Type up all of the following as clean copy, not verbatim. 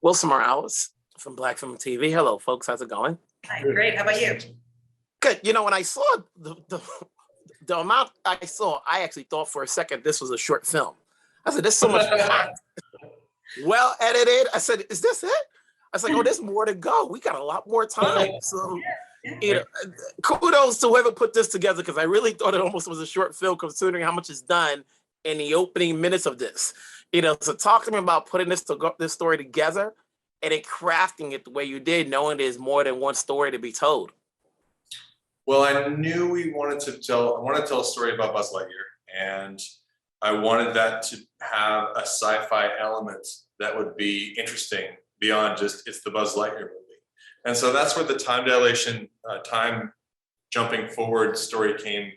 Wilson Morales from Black Film TV. Hello, folks. How's it going? Hi, great. How about you? Good. You know, when I saw the amount I saw, I actually thought for a second this was a short film. I said, "There's so much well edited." I said, "Is this it?" I was like, "Oh, there's more to go. We got a lot more time." So, you know, kudos to whoever put this together because I really thought it almost was a short film, considering how much is done in the opening minutes of this. You know, so talk to me about putting this story together and then crafting it the way you did, knowing there's more than one story to be told. Well, I knew I wanted to tell a story about Buzz Lightyear, and I wanted that to have a sci-fi element that would be interesting beyond just it's the Buzz Lightyear movie. And so that's where the time dilation, time jumping forward story came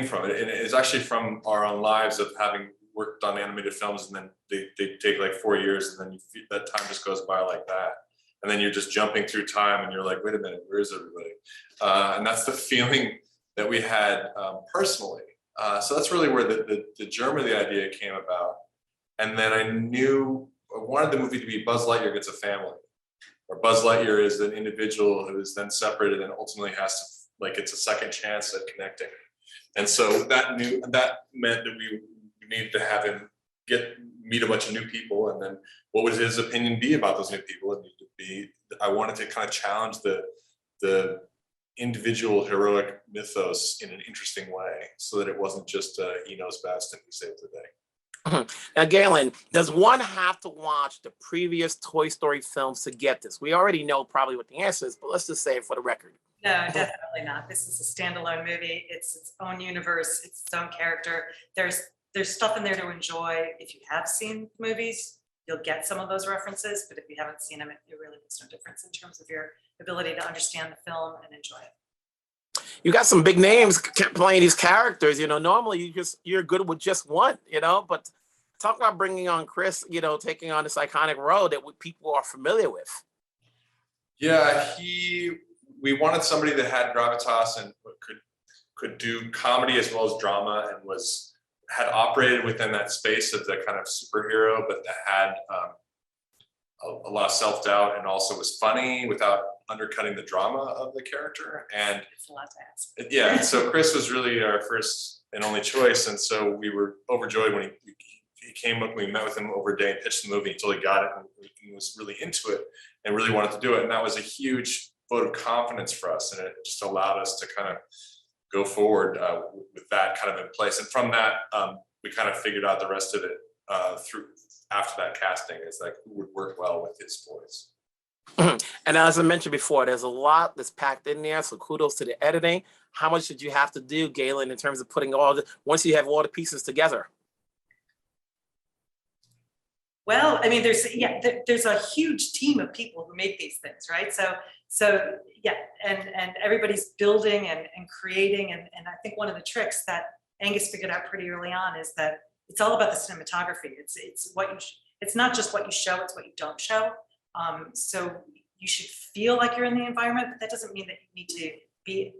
from. And it's actually from our own lives of having worked on animated films, and then they take like 4 years, and then that time just goes by like that. And then you're just jumping through time, and you're like, wait a minute, where is everybody? And that's the feeling that we had personally. So that's really where the germ of the idea came about. And then I wanted the movie to be Buzz Lightyear gets a family, or Buzz Lightyear is an individual who is then separated and ultimately has to, like, it's a second chance at connecting. And so that meant that we needed to have him meet a bunch of new people, and then what would his opinion be about those new people? It needed to be, I wanted to kind of challenge the individual heroic mythos in an interesting way, so that it wasn't just he knows best and he saves the day. Now, Gayln, does one have to watch the previous Toy Story films to get this? We already know probably what the answer is, but let's just say it for the record. No, definitely not. This is a standalone movie. It's its own universe. It's its own character. There's stuff in there to enjoy. If you have seen movies, you'll get some of those references, but if you haven't seen them, it really makes no difference in terms of your ability to understand the film and enjoy it. You got some big names playing these characters. You know, normally you're good with just one. You know, but talk about bringing on Chris. You know, taking on this iconic role that people are familiar with. Yeah, we wanted somebody that had gravitas and could do comedy as well as drama, and had operated within that space of the kind of superhero, but that had a lot of self-doubt, and also was funny without undercutting the drama of the character. And it's a lot to ask. Yeah, so Chris was really our first and only choice, and so we were overjoyed when he came up. We met with him over a day and pitched the movie until he got it and was really into it and really wanted to do it. And that was a huge vote of confidence for us, and it just allowed us to kind of go forward with that kind of in place. And from that, we kind of figured out the rest of it after that casting, is like who would work well with his voice. And as I mentioned before, there's a lot that's packed in there. So kudos to the editing. How much did you have to do, Gayln, in terms of putting once you have all the pieces together? Well, I mean, there's a huge team of people who make these things, right? So yeah, and everybody's building and creating, and I think one of the tricks that Angus figured out pretty early on is that it's all about the cinematography. It's not just what you show, it's what you don't show. So you should feel like you're in the environment, but that doesn't mean that you need to be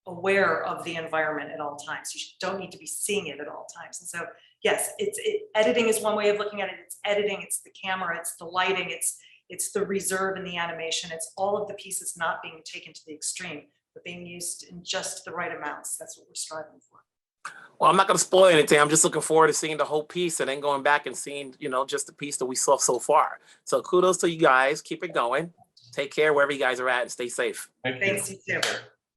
aware of the environment at all times. You don't need to be seeing it at all times. And so yes, editing is one way of looking at it. It's editing, it's the camera, it's the lighting, it's the reserve in the animation. It's all of the pieces not being taken to the extreme, but being used in just the right amounts. That's what we're striving for. Well, I'm not going to spoil anything. I'm just looking forward to seeing the whole piece and then going back and seeing, you know, just the piece that we saw so far. So kudos to you guys. Keep it going. Take care wherever you guys are at and stay safe. Thanks, you too.